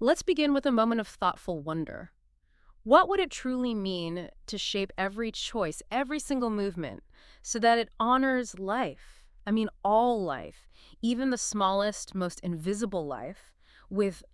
Let's begin with a moment of thoughtful wonder. What would it truly mean to shape every choice, every single movement, so that it honors life? I mean, all life, even the smallest, most invisible life, with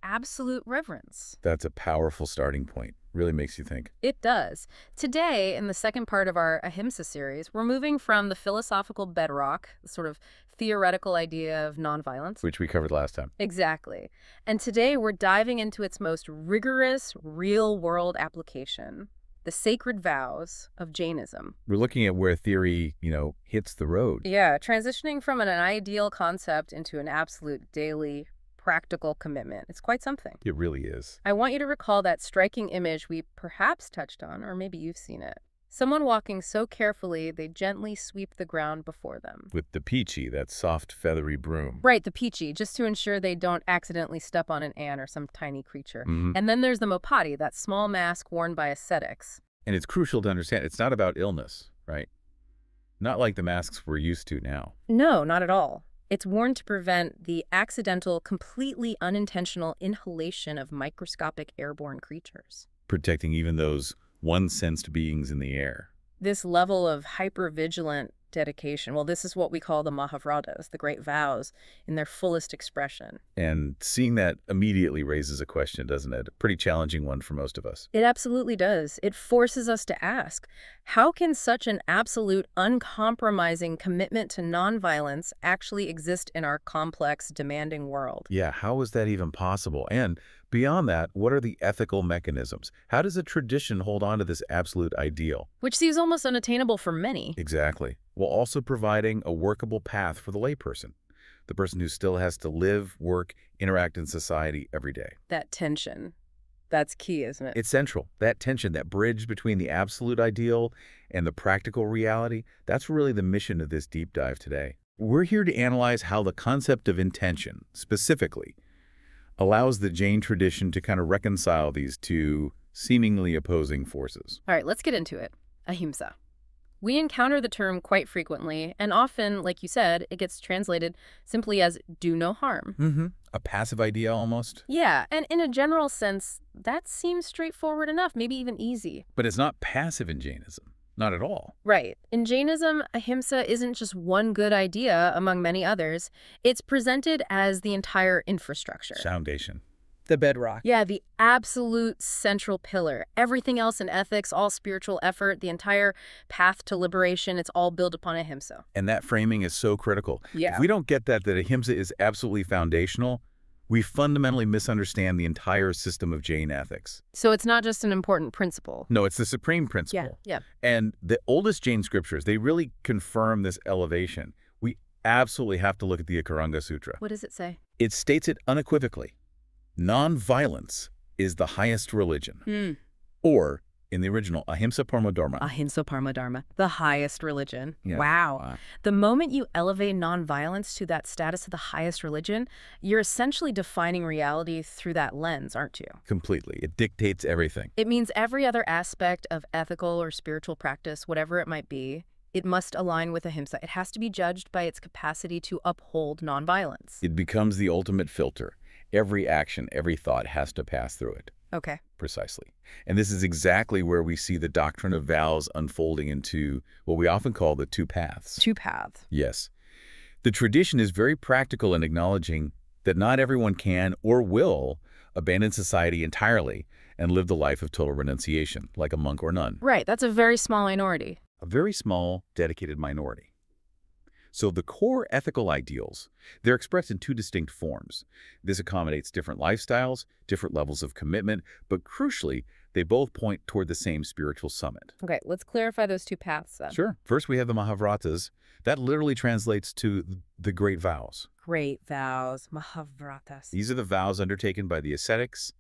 absolute reverence. That's a powerful starting point. Really makes you think. It does. Today, in the second part of our Ahimsa series, we're moving from the philosophical bedrock, the sort of theoretical idea of nonviolence. Which we covered last time. Exactly. And today we're diving into its most rigorous, real-world application, the sacred vows of Jainism. We're looking at where theory, hits the road. Yeah, transitioning from an ideal concept into an absolute daily, practical commitment. It's quite something. It really is. I want you to recall that striking image we perhaps touched on, or maybe you've seen it. Someone walking so carefully they gently sweep the ground before them. With the peachy, that soft, feathery broom. Right, the peachy, just to ensure they don't accidentally step on an ant or some tiny creature. And then there's the mopati, that small mask worn by ascetics. And it's crucial to understand it's not about illness, right? Not like the masks we're used to now. No, not at all. It's worn to prevent the accidental, completely unintentional inhalation of microscopic airborne creatures. Protecting even those one-sensed beings in the air. This level of hyper-vigilant dedication, well, this is what we call the Mahavratas, the great vows, in their fullest expression. And seeing that immediately raises a question, doesn't it? A pretty challenging one for most of us. It absolutely does. It forces us to ask, how can such an absolute, uncompromising commitment to nonviolence actually exist in our complex, demanding world? Yeah, how is that even possible? And beyond that, what are the ethical mechanisms? How does a tradition hold on to this absolute ideal? Which seems almost unattainable for many. Exactly. While also providing a workable path for the layperson, the person who still has to live, work, interact in society every day. That tension. That's key, isn't it? It's central. That tension, that bridge between the absolute ideal and the practical reality, that's really the mission of this deep dive today. We're here to analyze how the concept of intention, specifically, allows the Jain tradition to kind of reconcile these two seemingly opposing forces. All right, let's get into it. Ahimsa. We encounter the term quite frequently, and often, like you said, it gets translated simply as do no harm. A passive idea almost. Yeah, and in a general sense, that seems straightforward enough, maybe even easy. But it's not passive in Jainism. Not at all. Right. In Jainism, ahimsa isn't just one good idea among many others. It's presented as the entire infrastructure. Foundation. The bedrock. Yeah, the absolute central pillar. Everything else in ethics, all spiritual effort, the entire path to liberation, it's all built upon ahimsa. And that framing is so critical. Yeah. If we don't get that ahimsa is absolutely foundational, we fundamentally misunderstand the entire system of Jain ethics. So it's not just an important principle. No, it's the supreme principle. Yeah. And the oldest Jain scriptures, they really confirm this elevation. We absolutely have to look at the Akaranga Sutra. What does it say? It states it unequivocally. Non-violence is the highest religion. Or, in the original, Ahimsa Paramo Dharma. Ahimsa Paramo Dharma, the highest religion. Yeah. Wow. The moment you elevate nonviolence to that status of the highest religion, you're essentially defining reality through that lens, aren't you? Completely. It dictates everything. It means every other aspect of ethical or spiritual practice, whatever it might be, it must align with ahimsa. It has to be judged by its capacity to uphold nonviolence. It becomes the ultimate filter. Every action, every thought has to pass through it. Okay. Precisely. And this is exactly where we see the doctrine of vows unfolding into what we often call the two paths. Two paths. Yes. The tradition is very practical in acknowledging that not everyone can or will abandon society entirely and live the life of total renunciation, like a monk or nun. Right. That's a very small minority. A very small, dedicated minority. So the core ethical ideals, they're expressed in two distinct forms. This accommodates different lifestyles, different levels of commitment, but crucially, they both point toward the same spiritual summit. Okay, let's clarify those two paths then. Sure. First, we have the Mahavratas. That literally translates to the great vows. Great vows, Mahavratas. These are the vows undertaken by the ascetics,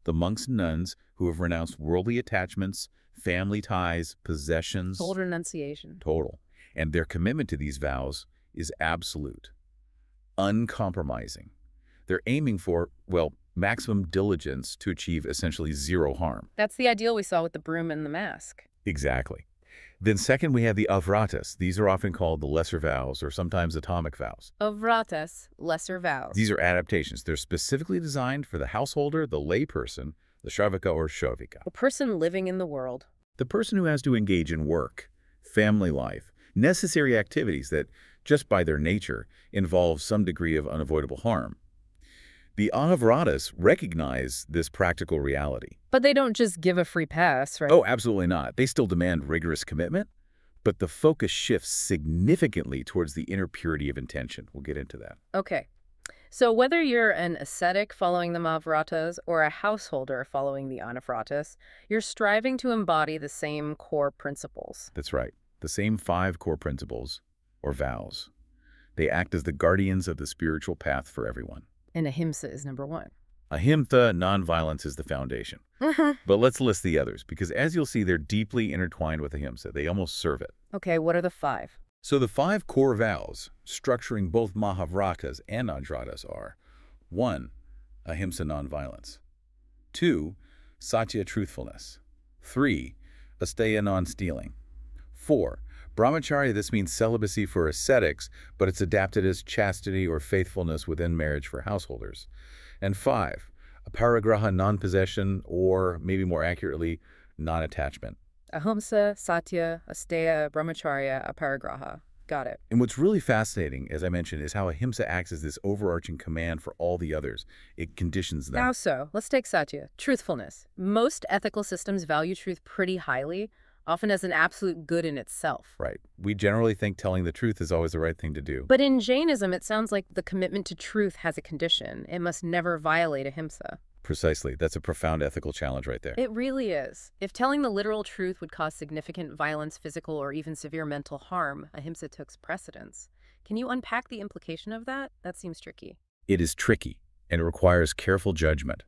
the monks and nuns who have renounced worldly attachments, family ties, possessions. Total renunciation. Total. And their commitment to these vows is absolute, uncompromising. They're aiming for, well, maximum diligence to achieve essentially zero harm. That's the ideal we saw with the broom and the mask. Exactly. Then second, we have the avratas. These are often called the lesser vows or sometimes atomic vows. Avratas, lesser vows. These are adaptations. They're specifically designed for the householder, the layperson, the shravaka or shovika. A person living in the world. The person who has to engage in work, family life, necessary activities that, just by their nature, involve some degree of unavoidable harm. The anavratas recognize this practical reality. But they don't just give a free pass, right? Oh, absolutely not. They still demand rigorous commitment, but the focus shifts significantly towards the inner purity of intention. We'll get into that. Okay. So whether you're an ascetic following the Mahavratas or a householder following the Anavratas, you're striving to embody the same core principles. That's right. The same 5 core principles, or vows. They act as the guardians of the spiritual path for everyone. And ahimsa is number 1. Ahimsa, nonviolence, is the foundation. But let's list the others, because as you'll see, they're deeply intertwined with ahimsa. They almost serve it. Okay, what are the 5? So the 5 core vows, structuring both Mahavratas and Anavratas, are 1. Ahimsa, nonviolence. 2. Satya, truthfulness. 3. Asteya, non-stealing. 4. Brahmacharya. This means celibacy for ascetics, but it's adapted as chastity or faithfulness within marriage for householders. And 5. Aparigraha, non-possession, or maybe more accurately, non-attachment. Ahimsa, Satya, Asteya, Brahmacharya, Aparigraha. Got it. And what's really fascinating, as I mentioned, is how ahimsa acts as this overarching command for all the others. It conditions them. How so? Let's take Satya. Truthfulness. Most ethical systems value truth pretty highly, often as an absolute good in itself. Right. We generally think telling the truth is always the right thing to do. But in Jainism, it sounds like the commitment to truth has a condition. It must never violate ahimsa. Precisely. That's a profound ethical challenge right there. It really is. If telling the literal truth would cause significant violence, physical, or even severe mental harm, ahimsa takes precedence. Can you unpack the implication of that? That seems tricky. It is tricky, and it requires careful judgment.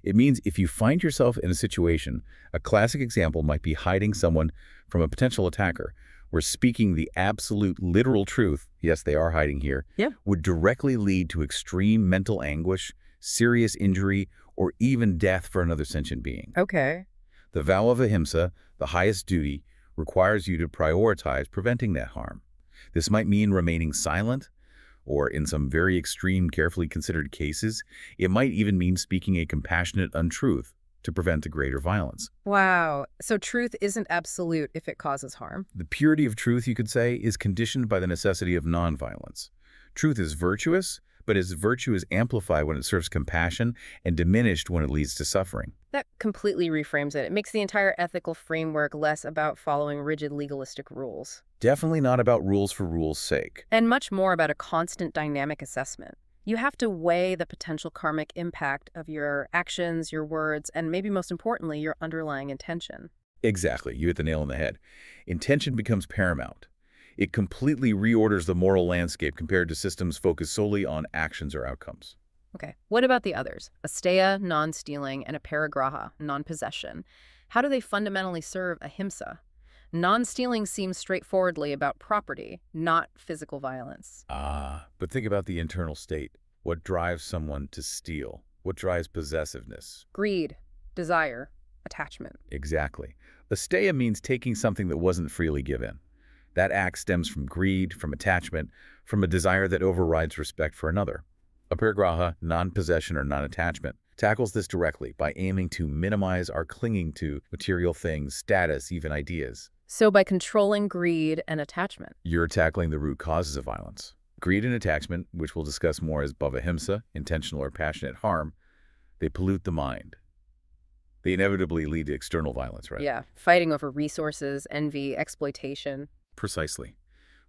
It means if you find yourself in a situation, a classic example might be hiding someone from a potential attacker, where speaking the absolute literal truth, yes, they are hiding here, would directly lead to extreme mental anguish, serious injury, or even death for another sentient being. Okay. The vow of ahimsa, the highest duty, requires you to prioritize preventing that harm. This might mean remaining silent, or in some very extreme, carefully considered cases, it might even mean speaking a compassionate untruth to prevent a greater violence. Wow. So truth isn't absolute if it causes harm? The purity of truth, you could say, is conditioned by the necessity of nonviolence. Truth is virtuous, but its virtue is amplified when it serves compassion and diminished when it leads to suffering. That completely reframes it. It makes the entire ethical framework less about following rigid legalistic rules. Definitely not about rules for rules' sake. And much more about a constant dynamic assessment. You have to weigh the potential karmic impact of your actions, your words, and maybe most importantly, your underlying intention. Exactly. You hit the nail on the head. Intention becomes paramount. It completely reorders the moral landscape compared to systems focused solely on actions or outcomes. Okay, what about the others? Asteya, non-stealing, and aparigraha, non-possession. How do they fundamentally serve ahimsa? Non-stealing seems straightforwardly about property, not physical violence. But think about the internal state. What drives someone to steal? What drives possessiveness? Greed, desire, attachment. Exactly. Asteya means taking something that wasn't freely given. That act stems from greed, from attachment, from a desire that overrides respect for another. Aparigraha, non-possession or non-attachment, tackles this directly by aiming to minimize our clinging to material things, status, even ideas. So by controlling greed and attachment. You're tackling the root causes of violence. Greed and attachment, which we'll discuss more as bhavahimsa, intentional or passionate harm, they pollute the mind. They inevitably lead to external violence, right? Yeah, fighting over resources, envy, exploitation. Precisely.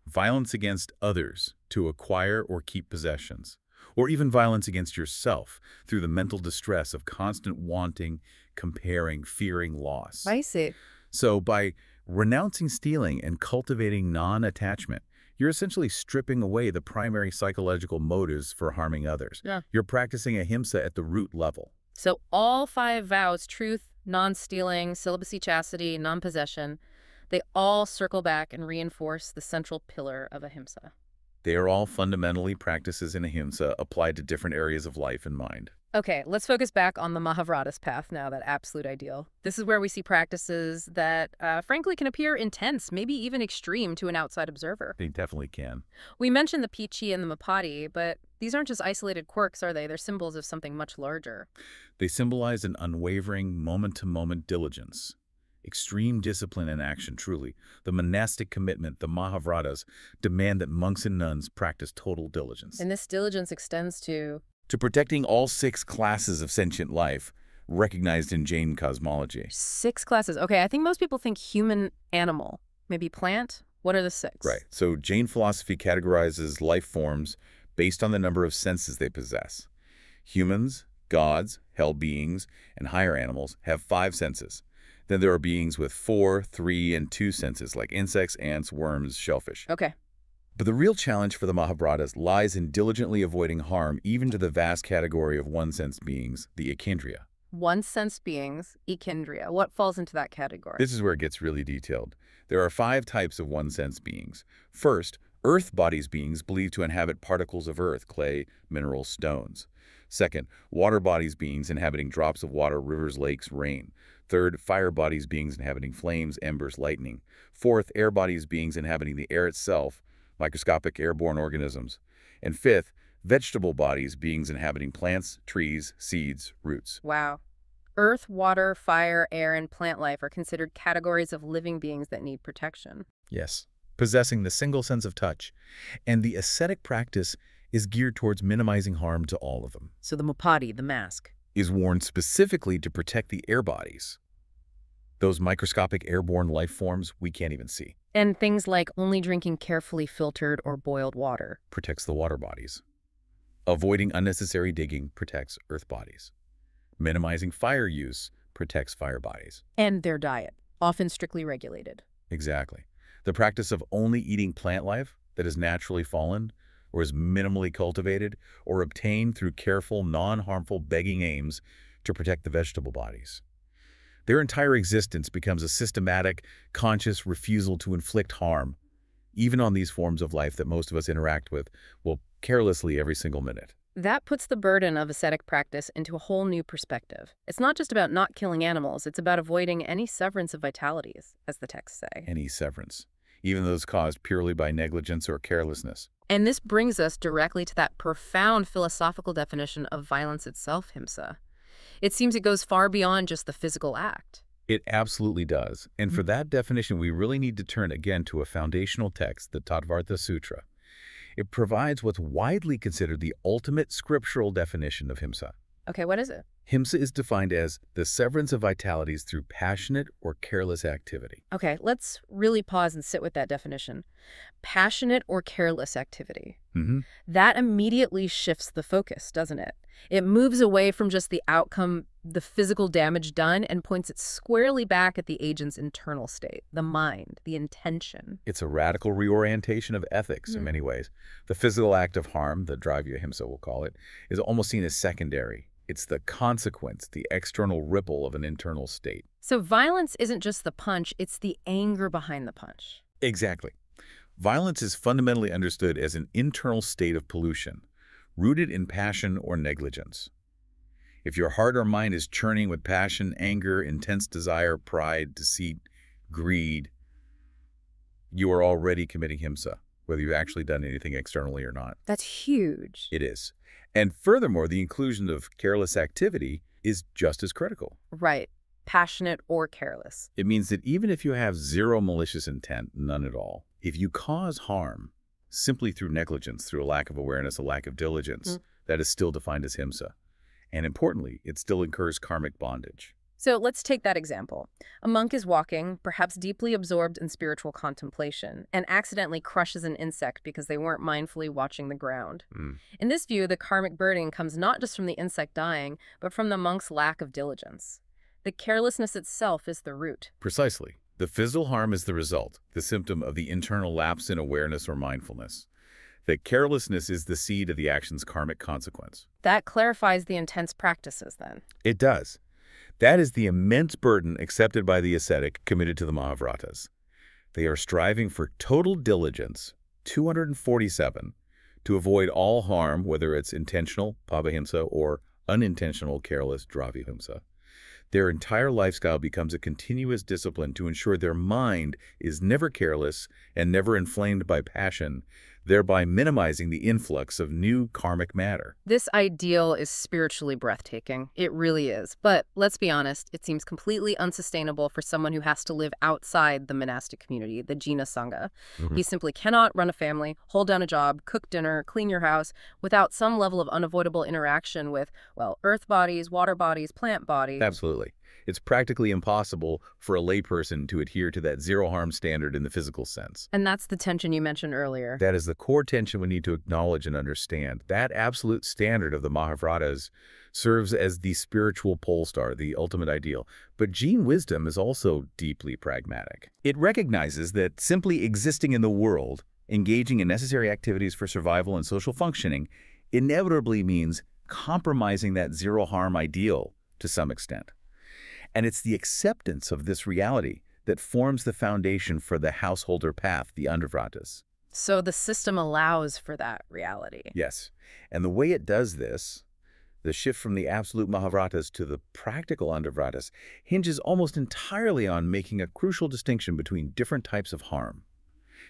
Violence against others to acquire or keep possessions, or even violence against yourself through the mental distress of constant wanting, comparing, fearing loss. I see. So by renouncing stealing and cultivating non-attachment, you're essentially stripping away the primary psychological motives for harming others. Yeah. You're practicing ahimsa at the root level. So all 5 vows, truth, non-stealing, celibacy, chastity, non-possession, they all circle back and reinforce the central pillar of ahimsa. They are all fundamentally practices in ahimsa applied to different areas of life and mind. Okay, let's focus back on the Mahavratas path now, that absolute ideal. This is where we see practices that, frankly, can appear intense, maybe even extreme to an outside observer. They definitely can. We mentioned the Pichi and the Mapati, but these aren't just isolated quirks, are they? They're symbols of something much larger. They symbolize an unwavering, moment-to-moment diligence. Extreme discipline and action, truly. The monastic commitment, the Mahavratas, demand that monks and nuns practice total diligence. And this diligence extends To protecting all 6 classes of sentient life recognized in Jain cosmology. 6 classes. Okay, I think most people think human, animal, maybe plant. What are the 6? Right. So Jain philosophy categorizes life forms based on the number of senses they possess. Humans, gods, hell beings, and higher animals have 5 senses. Then there are beings with 4, 3, and 2 senses, like insects, ants, worms, shellfish. Okay. But the real challenge for the Mahabharatas lies in diligently avoiding harm even to the vast category of one-sense beings, the Ekindriya. One-sense beings, ekindriya. What falls into that category? This is where it gets really detailed. There are 5 types of one-sense beings. First, earth bodies beings believed to inhabit particles of earth, clay, minerals, stones. Second, water bodies beings inhabiting drops of water, rivers, lakes, rain. Third, fire bodies beings inhabiting flames, embers, lightning. Fourth, air bodies beings inhabiting the air itself, microscopic airborne organisms. And fifth, vegetable bodies beings inhabiting plants, trees, seeds, roots. Wow. Earth, water, fire, air, and plant life are considered categories of living beings that need protection. Yes, possessing the single sense of touch. And the ascetic practice is geared towards minimizing harm to all of them. So the Mapati, the mask. Is worn specifically to protect the air bodies. Those microscopic airborne life forms we can't even see. And things like only drinking carefully filtered or boiled water. Protects the water bodies. Avoiding unnecessary digging protects earth bodies. Minimizing fire use protects fire bodies. And their diet, often strictly regulated. Exactly. The practice of only eating plant life that is naturally fallen or is minimally cultivated or obtained through careful, non-harmful begging aims to protect the vegetable bodies. Their entire existence becomes a systematic, conscious refusal to inflict harm, even on these forms of life that most of us interact with, well, carelessly every single minute. That puts the burden of ascetic practice into a whole new perspective. It's not just about not killing animals, it's about avoiding any severance of vitalities, as the texts say. Any severance, even those caused purely by negligence or carelessness. And this brings us directly to that profound philosophical definition of violence itself, Himsa. It seems it goes far beyond just the physical act. It absolutely does. And for that definition, we really need to turn again to a foundational text, the Tattvartha Sutra. It provides what's widely considered the ultimate scriptural definition of Himsa. Okay, what is it? Himsa is defined as the severance of vitalities through passionate or careless activity. Okay, let's really pause and sit with that definition. Passionate or careless activity. That immediately shifts the focus, doesn't it? It moves away from just the outcome, the physical damage done, and points it squarely back at the agent's internal state, the mind, the intention. It's a radical reorientation of ethics in many ways. The physical act of harm, the Dravya Himsa we'll call it, is almost seen as secondary. It's the consequence, the external ripple of an internal state. So violence isn't just the punch, it's the anger behind the punch. Exactly. Violence is fundamentally understood as an internal state of pollution, rooted in passion or negligence. If your heart or mind is churning with passion, anger, intense desire, pride, deceit, greed, you are already committing Himsa, whether you've actually done anything externally or not. That's huge. It is. And furthermore, the inclusion of careless activity is just as critical. Right. Passionate or careless. It means that even if you have zero malicious intent, none at all, if you cause harm simply through negligence, through a lack of awareness, a lack of diligence, that is still defined as Himsa. And importantly, it still incurs karmic bondage. So let's take that example. A monk is walking, perhaps deeply absorbed in spiritual contemplation, and accidentally crushes an insect because they weren't mindfully watching the ground. In this view, the karmic burden comes not just from the insect dying, but from the monk's lack of diligence. The carelessness itself is the root. Precisely. The physical harm is the result, the symptom of the internal lapse in awareness or mindfulness. The carelessness is the seed of the action's karmic consequence. That clarifies the intense practices, then. It does. That is the immense burden accepted by the ascetic committed to the Mahavratas. They are striving for total diligence, 247, to avoid all harm, whether it's intentional, pabahimsa, or unintentional, careless dravya-himsa. Their entire lifestyle becomes a continuous discipline to ensure their mind is never careless and never inflamed by passion, thereby minimizing the influx of new karmic matter. This ideal is spiritually breathtaking. It really is. But let's be honest, it seems completely unsustainable for someone who has to live outside the monastic community, the Jina Sangha. Mhm. He simply cannot run a family, hold down a job, cook dinner, clean your house without some level of unavoidable interaction with, well, earth bodies, water bodies, plant bodies. Absolutely. It's practically impossible for a layperson to adhere to that zero-harm standard in the physical sense. And that's the tension you mentioned earlier. That is the core tension we need to acknowledge and understand. That absolute standard of the Mahavratas serves as the spiritual pole star, the ultimate ideal. But Jain wisdom is also deeply pragmatic. It recognizes that simply existing in the world, engaging in necessary activities for survival and social functioning, inevitably means compromising that zero-harm ideal to some extent. And it's the acceptance of this reality that forms the foundation for the householder path, the Andhavratas. So the system allows for that reality. Yes. And the way it does this, the shift from the absolute Mahavratas to the practical Andhavratas, hinges almost entirely on making a crucial distinction between different types of harm.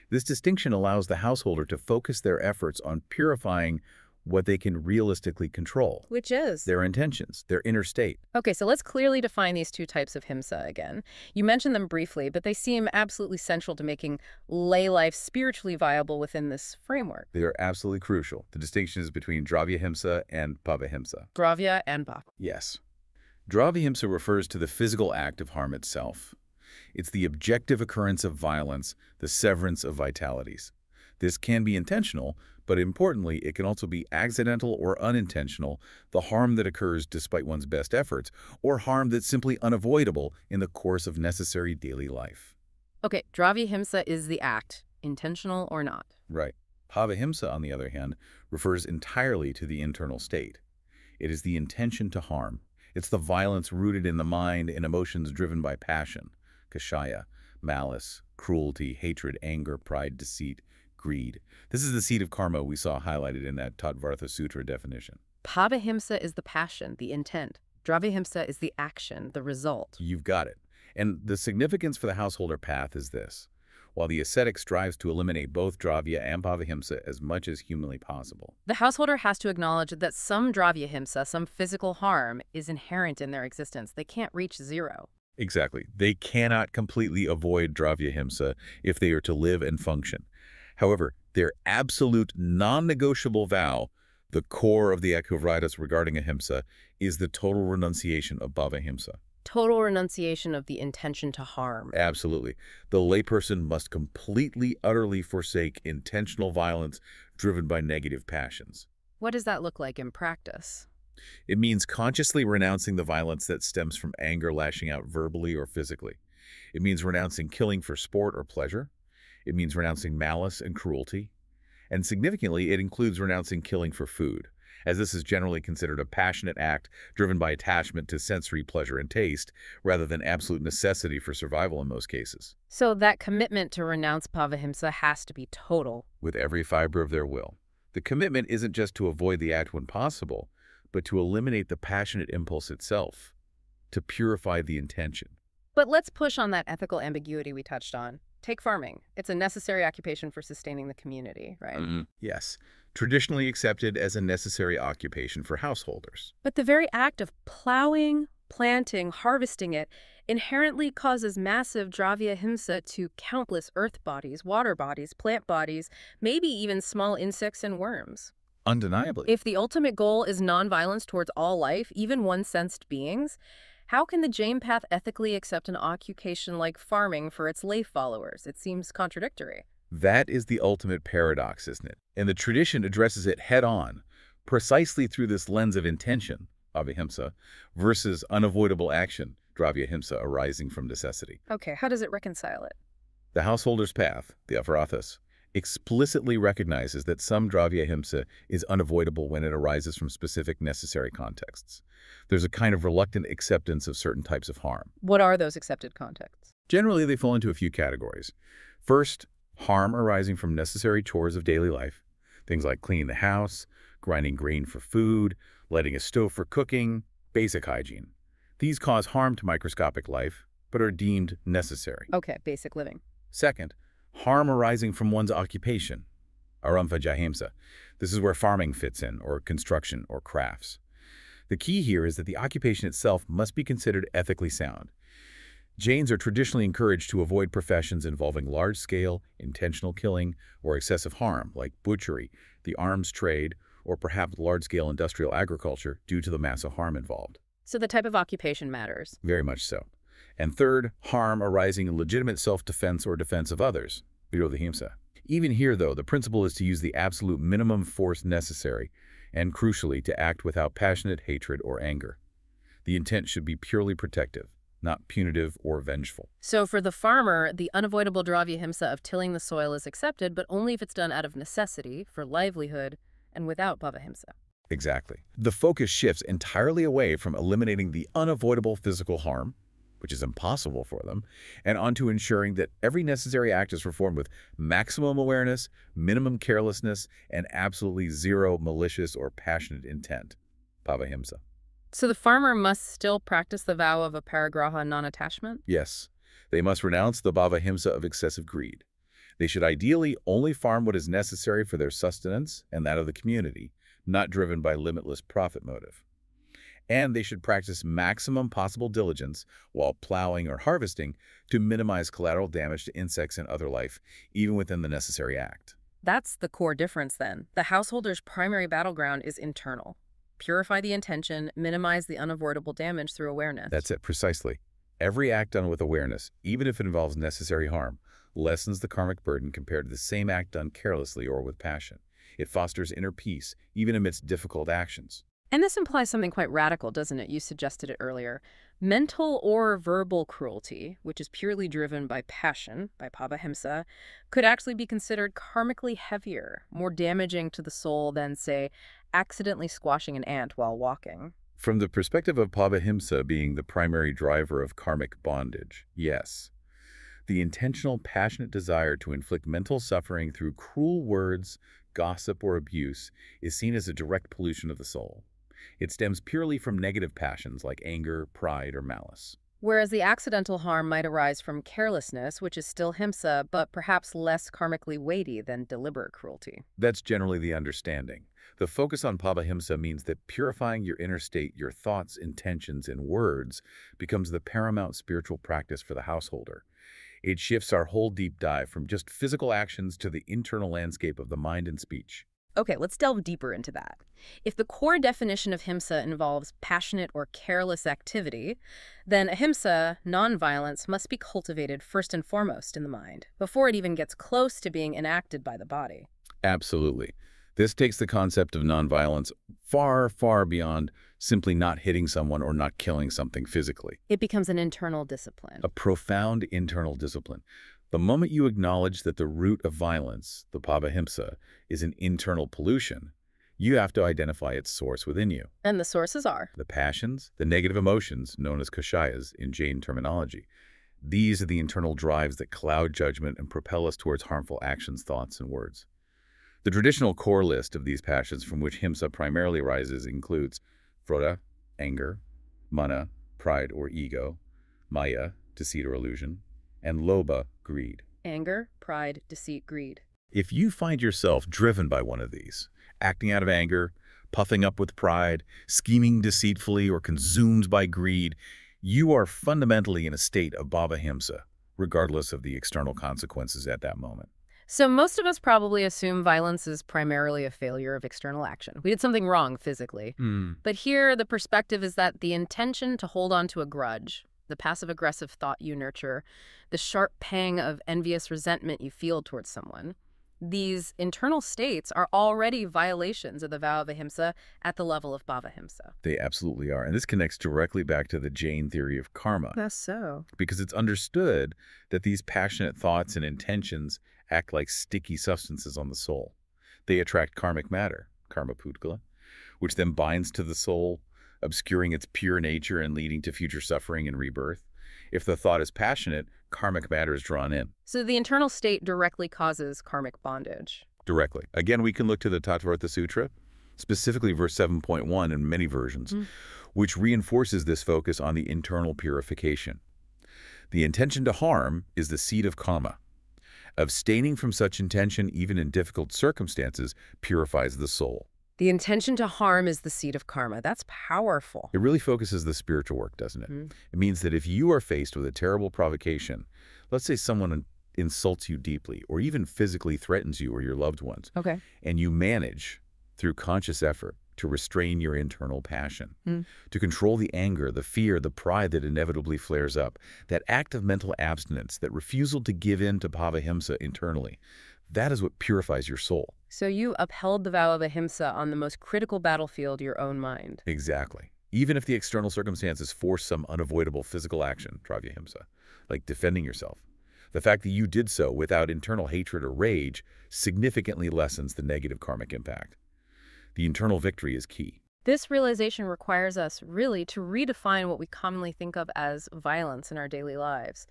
This distinction allows the householder to focus their efforts on purifying what they can realistically control, Which is? their intentions, their inner state. Okay, so let's clearly define these two types of himsa again. You mentioned them briefly, but they seem absolutely central to making lay life spiritually viable within this framework. They are absolutely crucial. The distinction is between Dravya-himsa and Pava-himsa. Dravya and Bhava. Yes. Dravya-himsa refers to the physical act of harm itself. It's the objective occurrence of violence, the severance of vitalities. This can be intentional, but importantly, it can also be accidental or unintentional, the harm that occurs despite one's best efforts, or harm that's simply unavoidable in the course of necessary daily life. Okay, Dravya himsa is the act, intentional or not. Right. Pava-himsa, on the other hand, refers entirely to the internal state. It is the intention to harm. It's the violence rooted in the mind and emotions driven by passion, kashaya, malice, cruelty, hatred, anger, pride, deceit, greed. This is the seed of karma we saw highlighted in that Tattvartha Sutra definition. Pavahimsa is the passion, the intent. Dravya is the action, the result. You've got it. And the significance for the householder path is this. While the ascetic strives to eliminate both Dravya and Pavahimsa as much as humanly possible, The householder has to acknowledge that some Dravya some physical harm, is inherent in their existence. They can't reach zero. exactly, they cannot completely avoid Dravya-himsa if they are to live and function. However, their absolute non-negotiable vow, the core of the Ekavritas regarding ahimsa, is the total renunciation of Bhava-himsa. Total renunciation of the intention to harm. Absolutely. The layperson must completely, utterly forsake intentional violence driven by negative passions. What does that look like in practice? It means consciously renouncing the violence that stems from anger lashing out verbally or physically. It means renouncing killing for sport or pleasure. It means renouncing malice and cruelty. And significantly, it includes renouncing killing for food, as this is generally considered a passionate act driven by attachment to sensory pleasure and taste, rather than absolute necessity for survival in most cases. So that commitment to renounce Pavahimsa has to be total. With every fiber of their will. The commitment isn't just to avoid the act when possible, but to eliminate the passionate impulse itself, to purify the intention. But let's push on that ethical ambiguity we touched on. Take farming. It's a necessary occupation for sustaining the community, right? Yes, traditionally accepted as a necessary occupation for householders. But the very act of plowing, planting, harvesting it inherently causes massive Dravya himsa to countless earth bodies, water bodies, plant bodies, maybe even small insects and worms. Undeniably. If the ultimate goal is nonviolence towards all life, even one-sensed beings, how can the Jain path ethically accept an occupation like farming for its lay followers? It seems contradictory. That is the ultimate paradox, isn't it? And the tradition addresses it head-on, precisely through this lens of intention, Avihimsa, versus unavoidable action, Dravya-himsa, arising from necessity. Okay, how does it reconcile it? The householder's path, the Avrathas, explicitly recognizes that some Dravya-himsa is unavoidable when it arises from specific necessary contexts. There's a kind of reluctant acceptance of certain types of harm. What are those accepted contexts? Generally, they fall into a few categories. First, harm arising from necessary chores of daily life, things like cleaning the house, grinding grain for food, lighting a stove for cooking, basic hygiene. These cause harm to microscopic life, but are deemed necessary. Okay, basic living. Second, harm arising from one's occupation, aramvajahimsa. This is where farming fits in, or construction, or crafts. The key here is that the occupation itself must be considered ethically sound. Jains are traditionally encouraged to avoid professions involving large-scale, intentional killing or excessive harm, like butchery, the arms trade, or perhaps large-scale industrial agriculture due to the massive harm involved. So the type of occupation matters. Very much so. And third, harm arising in legitimate self-defense or defense of others, virodhihimsa. Even here, though, the principle is to use the absolute minimum force necessary, and crucially, to act without passionate hatred or anger. The intent should be purely protective, not punitive or vengeful. So for the farmer, the unavoidable dravyahimsa of tilling the soil is accepted, but only if it's done out of necessity, for livelihood, and without bhavahimsa. Exactly. The focus shifts entirely away from eliminating the unavoidable physical harm, which is impossible for them, and onto ensuring that every necessary act is performed with maximum awareness, minimum carelessness, and absolutely zero malicious or passionate intent. Bhavahimsa. So the farmer must still practice the vow of aparigraha non-attachment? Yes, they must renounce the bhavahimsa of excessive greed. They should ideally only farm what is necessary for their sustenance and that of the community, not driven by limitless profit motive. And they should practice maximum possible diligence while plowing or harvesting to minimize collateral damage to insects and other life, even within the necessary act. That's the core difference then. The householder's primary battleground is internal. Purify the intention, minimize the unavoidable damage through awareness. That's it, precisely. Every act done with awareness, even if it involves necessary harm, lessens the karmic burden compared to the same act done carelessly or with passion. It fosters inner peace, even amidst difficult actions. And this implies something quite radical, doesn't it? You suggested it earlier. Mental or verbal cruelty, which is purely driven by passion, by bhavahimsa, could actually be considered karmically heavier, more damaging to the soul than, say, accidentally squashing an ant while walking. From the perspective of bhavahimsa being the primary driver of karmic bondage, yes. The intentional, passionate desire to inflict mental suffering through cruel words, gossip, or abuse is seen as a direct pollution of the soul. It stems purely from negative passions like anger, pride, or malice. Whereas the accidental harm might arise from carelessness, which is still himsa, but perhaps less karmically weighty than deliberate cruelty. That's generally the understanding. The focus on bhavahimsa means that purifying your inner state, your thoughts, intentions, and words becomes the paramount spiritual practice for the householder. It shifts our whole deep dive from just physical actions to the internal landscape of the mind and speech. Okay, let's delve deeper into that. If the core definition of himsa involves passionate or careless activity, then ahimsa, nonviolence, must be cultivated first and foremost in the mind, before it even gets close to being enacted by the body. Absolutely. This takes the concept of nonviolence far, far beyond simply not hitting someone or not killing something physically. It becomes an internal discipline. A profound internal discipline. The moment you acknowledge that the root of violence, the bhavahimsa, is an internal pollution, you have to identify its source within you. And the sources are? The passions, the negative emotions, known as kashayas in Jain terminology. These are the internal drives that cloud judgment and propel us towards harmful actions, thoughts, and words. The traditional core list of these passions from which himsa primarily arises includes krodha, anger, mana, pride or ego, maya, deceit or illusion, and lobha, greed. Anger, pride, deceit, greed. If you find yourself driven by one of these, acting out of anger, puffing up with pride, scheming deceitfully, or consumed by greed, you are fundamentally in a state of bhavahimsa, regardless of the external consequences at that moment. So most of us probably assume violence is primarily a failure of external action. We did something wrong physically. But here, the perspective is that the intention to hold on to a grudge, the passive-aggressive thought you nurture, the sharp pang of envious resentment you feel towards someone, these internal states are already violations of the vow of ahimsa at the level of bhavahimsa. They absolutely are. And this connects directly back to the Jain theory of karma. That's so. Because it's understood that these passionate thoughts and intentions act like sticky substances on the soul. They attract karmic matter, karma pudgala, which then binds to the soul, obscuring its pure nature and leading to future suffering and rebirth. If the thought is passionate, karmic matter is drawn in. So the internal state directly causes karmic bondage. Directly. Again, we can look to the Tattvartha Sutra. specifically verse 7.1 in many versions, Mm. which reinforces this focus on the internal purification. The intention to harm is the seed of karma. Abstaining from such intention, even in difficult circumstances, purifies the soul. The intention to harm is the seed of karma. That's powerful. It really focuses the spiritual work, doesn't it? Mm. It means that if you are faced with a terrible provocation, let's say someone insults you deeply or even physically threatens you or your loved ones, Okay. and you manage, through conscious effort, to restrain your internal passion, Mm. to control the anger, the fear, the pride that inevitably flares up, that act of mental abstinence, that refusal to give in to pavahimsa internally, that is what purifies your soul. So you upheld the vow of ahimsa on the most critical battlefield, your own mind. Exactly. Even if the external circumstances force some unavoidable physical action, travyahimsa, like defending yourself, the fact that you did so without internal hatred or rage significantly lessens the negative karmic impact. The internal victory is key. This realization requires us really to redefine what we commonly think of as violence in our daily lives.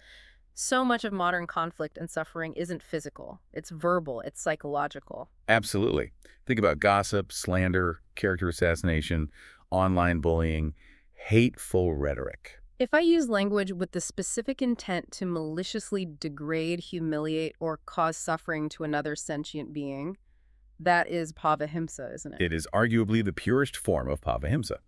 So much of modern conflict and suffering isn't physical. It's verbal, it's psychological. Absolutely. Think about gossip, slander, character assassination, online bullying, hateful rhetoric. If I use language with the specific intent to maliciously degrade, humiliate, or cause suffering to another sentient being, that is pavahimsa, isn't it? It is arguably the purest form of pavahimsa,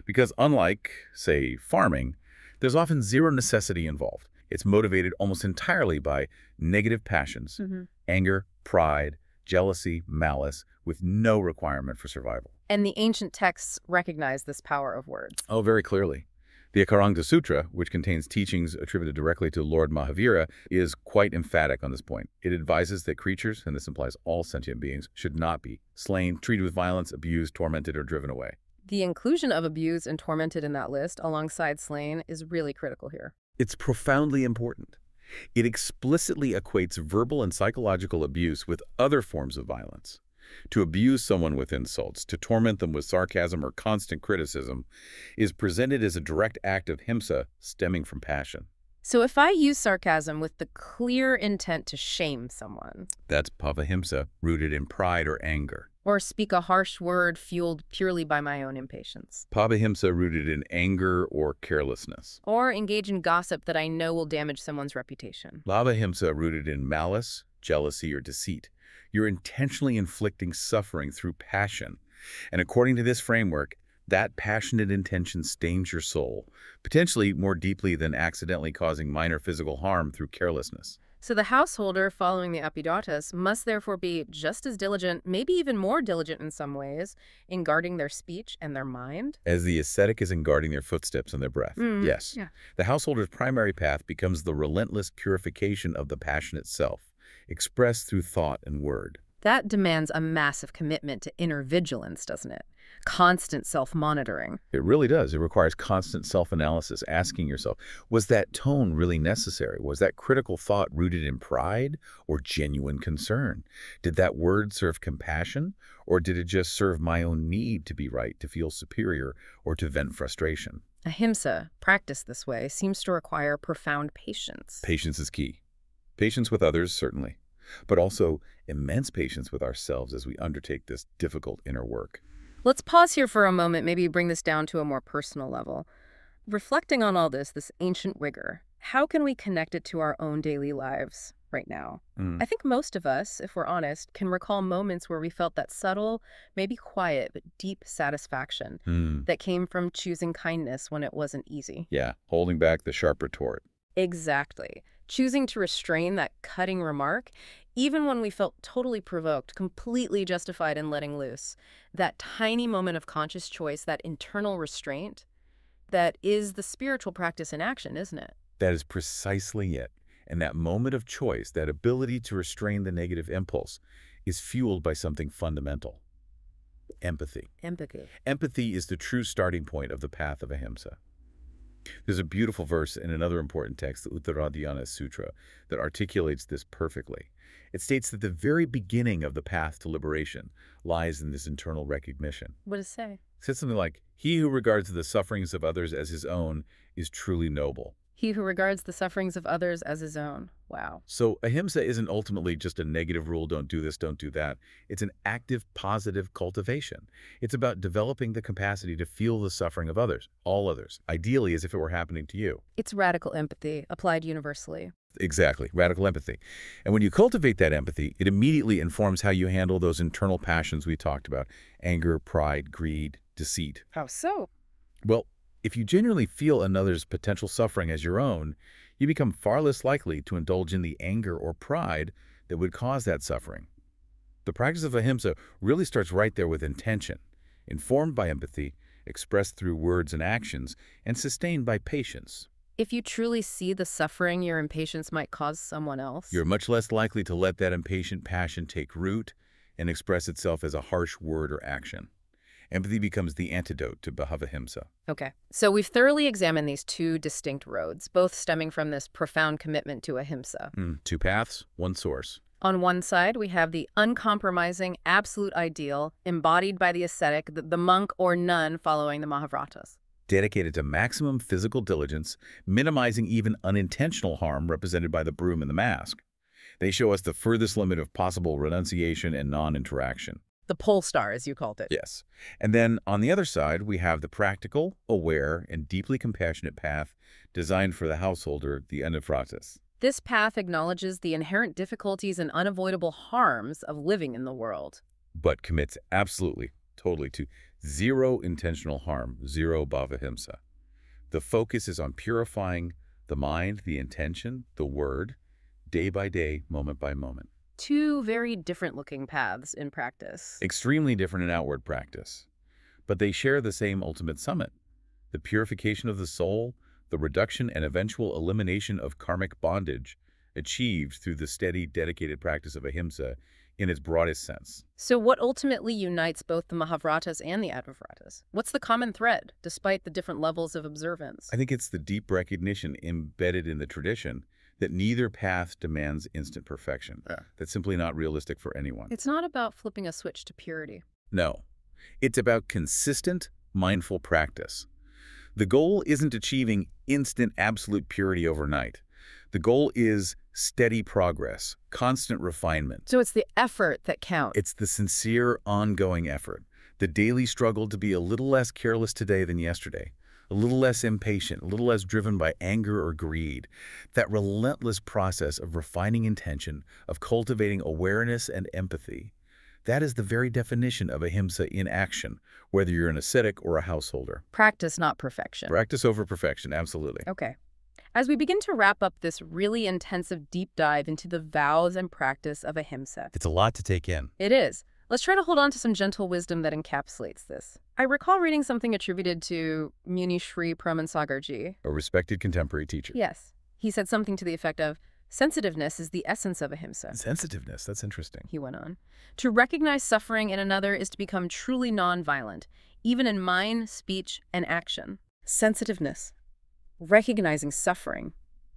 because unlike, say, farming, there's often zero necessity involved. It's motivated almost entirely by negative passions, anger, pride, jealousy, malice, with no requirement for survival. And the ancient texts recognize this power of words. Oh, very clearly. The Akaranga Sutra, which contains teachings attributed directly to Lord Mahavira, is quite emphatic on this point. It advises that creatures, and this implies all sentient beings, should not be slain, treated with violence, abused, tormented, or driven away. The inclusion of abused and tormented in that list, alongside slain, is really critical here. It's profoundly important. It explicitly equates verbal and psychological abuse with other forms of violence. To abuse someone with insults, to torment them with sarcasm or constant criticism, is presented as a direct act of himsa stemming from passion. So if I use sarcasm with the clear intent to shame someone, That's pavahimsa, rooted in pride or anger. or speak a harsh word fueled purely by my own impatience, Pavahimsa rooted in anger or carelessness. or engage in gossip that I know will damage someone's reputation. Lavahimsa rooted in malice, jealousy, or deceit. You're intentionally inflicting suffering through passion. And according to this framework, that passionate intention stains your soul, potentially more deeply than accidentally causing minor physical harm through carelessness. So the householder following the Apidatas must therefore be just as diligent, maybe even more diligent in some ways, in guarding their speech and their mind. As the ascetic is in guarding their footsteps and their breath. Yes. Yeah. The householder's primary path becomes the relentless purification of the passion itself, expressed through thought and word. That demands a massive commitment to inner vigilance, doesn't it? Constant self-monitoring. It really does. It requires constant self-analysis, asking yourself, was that tone really necessary? Was that critical thought rooted in pride or genuine concern? Did that word serve compassion, or did it just serve my own need to be right, to feel superior, or to vent frustration? Ahimsa, practiced this way, seems to require profound patience. Patience is key. Patience with others, certainly, but also immense patience with ourselves as we undertake this difficult inner work. Let's pause here for a moment, maybe bring this down to a more personal level. Reflecting on all this ancient rigor, how can we connect it to our own daily lives right now? I think most of us, if we're honest, can recall moments where we felt that subtle, maybe quiet, but deep satisfaction that came from choosing kindness when it wasn't easy. Yeah, holding back the sharp retort. Exactly. Choosing to restrain that cutting remark, even when we felt totally provoked, completely justified in letting loose. That tiny moment of conscious choice, that internal restraint, that is the spiritual practice in action, isn't it? That is precisely it. And that moment of choice, that ability to restrain the negative impulse, is fueled by something fundamental. Empathy. Empathy. Empathy is the true starting point of the path of ahimsa. There's a beautiful verse in another important text, the Uttaradhyana Sutra, that articulates this perfectly. It states that the very beginning of the path to liberation lies in this internal recognition. What does it say? It says something like, "He who regards the sufferings of others as his own is truly noble." He who regards the sufferings of others as his own. Wow. So ahimsa isn't ultimately just a negative rule, don't do this, don't do that. It's an active, positive cultivation. It's about developing the capacity to feel the suffering of others, all others, ideally as if it were happening to you. It's radical empathy, applied universally. Exactly, radical empathy. And when you cultivate that empathy, it immediately informs how you handle those internal passions we talked about: anger, pride, greed, deceit. How so? Well, if you genuinely feel another's potential suffering as your own, you become far less likely to indulge in the anger or pride that would cause that suffering. The practice of ahimsa really starts right there with intention, informed by empathy, expressed through words and actions, and sustained by patience. If you truly see the suffering your impatience might cause someone else. You're much less likely to let that impatient passion take root and express itself as a harsh word or action. Empathy becomes the antidote to bhavahimsa. Okay. So we've thoroughly examined these two distinct roads, both stemming from this profound commitment to ahimsa. Two paths, one source. On one side, we have the uncompromising, absolute ideal embodied by the ascetic, the monk or nun following the Mahavratas. Dedicated to maximum physical diligence, minimizing even unintentional harm represented by the broom and the mask. They show us the furthest limit of possible renunciation and non-interaction. The pole star, as you called it. Yes. And then on the other side, we have the practical, aware, and deeply compassionate path designed for the householder, the Anavratas. This path acknowledges the inherent difficulties and unavoidable harms of living in the world. But commits absolutely, totally to zero intentional harm, zero bhavahimsa. The focus is on purifying the mind, the intention, the word, day by day, moment by moment. Two very different-looking paths in practice. Extremely different in outward practice. But they share the same ultimate summit: the purification of the soul, the reduction and eventual elimination of karmic bondage, achieved through the steady, dedicated practice of ahimsa in its broadest sense. So what ultimately unites both the Mahavratas and the Advavratas? What's the common thread, despite the different levels of observance? I think it's the deep recognition embedded in the tradition that neither path demands instant perfection. That's simply not realistic for anyone. It's not about flipping a switch to purity. No. It's about consistent, mindful practice. The goal isn't achieving instant absolute purity overnight. The goal is steady progress, constant refinement. So it's the effort that counts. It's the sincere, ongoing effort, the daily struggle to be a little less careless today than yesterday, a little less impatient, a little less driven by anger or greed. That relentless process of refining intention, of cultivating awareness and empathy. That is the very definition of ahimsa in action, whether you're an ascetic or a householder. Practice, not perfection. Practice over perfection, absolutely. Okay. As we begin to wrap up this really intensive deep dive into the vows and practice of ahimsa. It's a lot to take in. It is. Let's try to hold on to some gentle wisdom that encapsulates this. I recall reading something attributed to Muni Sri Praman Sagarji. A respected contemporary teacher. Yes. He said something to the effect of, sensitiveness is the essence of ahimsa. Sensitiveness, that's interesting. He went on. To recognize suffering in another is to become truly nonviolent, even in mind, speech, and action. Sensitiveness. Recognizing suffering.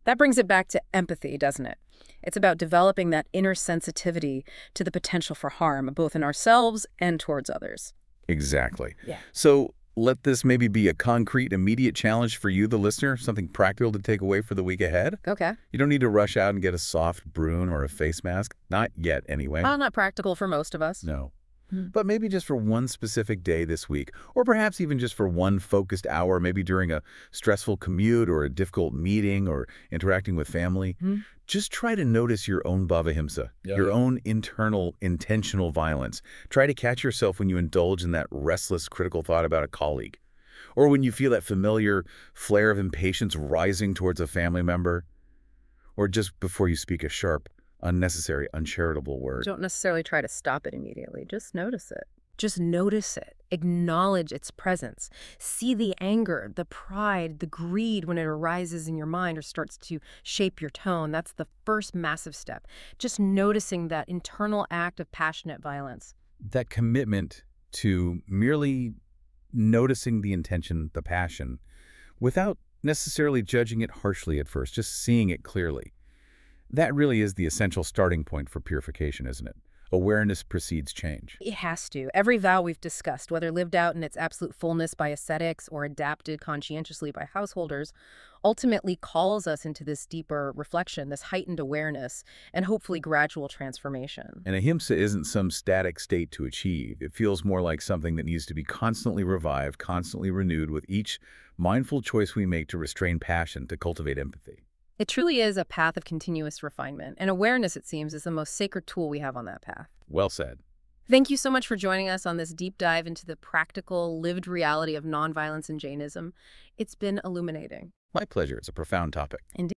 That brings it back to empathy, doesn't it? It's about developing that inner sensitivity to the potential for harm, both in ourselves and towards others. Exactly. Yeah. So let this maybe be a concrete, immediate challenge for you, the listener, something practical to take away for the week ahead. Okay. You don't need to rush out and get a soft broom or a face mask. Not yet, anyway. Not practical for most of us. No. But maybe just for one specific day this week, or perhaps even just for one focused hour, maybe during a stressful commute or a difficult meeting or interacting with family. Just try to notice your own bhavahimsa, your own internal intentional violence. Try to catch yourself when you indulge in that restless, critical thought about a colleague, or when you feel that familiar flare of impatience rising towards a family member, or just before you speak a sharp, unnecessary, uncharitable word. Don't necessarily try to stop it immediately. Just notice it. Just notice it. Acknowledge its presence. See the anger, the pride, the greed when it arises in your mind or starts to shape your tone. That's the first massive step. Just noticing that internal act of passionate violence. That commitment to merely noticing the intention, the passion, without necessarily judging it harshly at first, just seeing it clearly. That really is the essential starting point for purification, isn't it? Awareness precedes change. It has to. Every vow we've discussed, whether lived out in its absolute fullness by ascetics or adapted conscientiously by householders, ultimately calls us into this deeper reflection, this heightened awareness, and hopefully gradual transformation. And ahimsa isn't some static state to achieve. It feels more like something that needs to be constantly revived, constantly renewed with each mindful choice we make to restrain passion, to cultivate empathy. It truly is a path of continuous refinement, and awareness, it seems, is the most sacred tool we have on that path. Well said. Thank you so much for joining us on this deep dive into the practical, lived reality of nonviolence in Jainism. It's been illuminating. My pleasure. It's a profound topic. Indeed.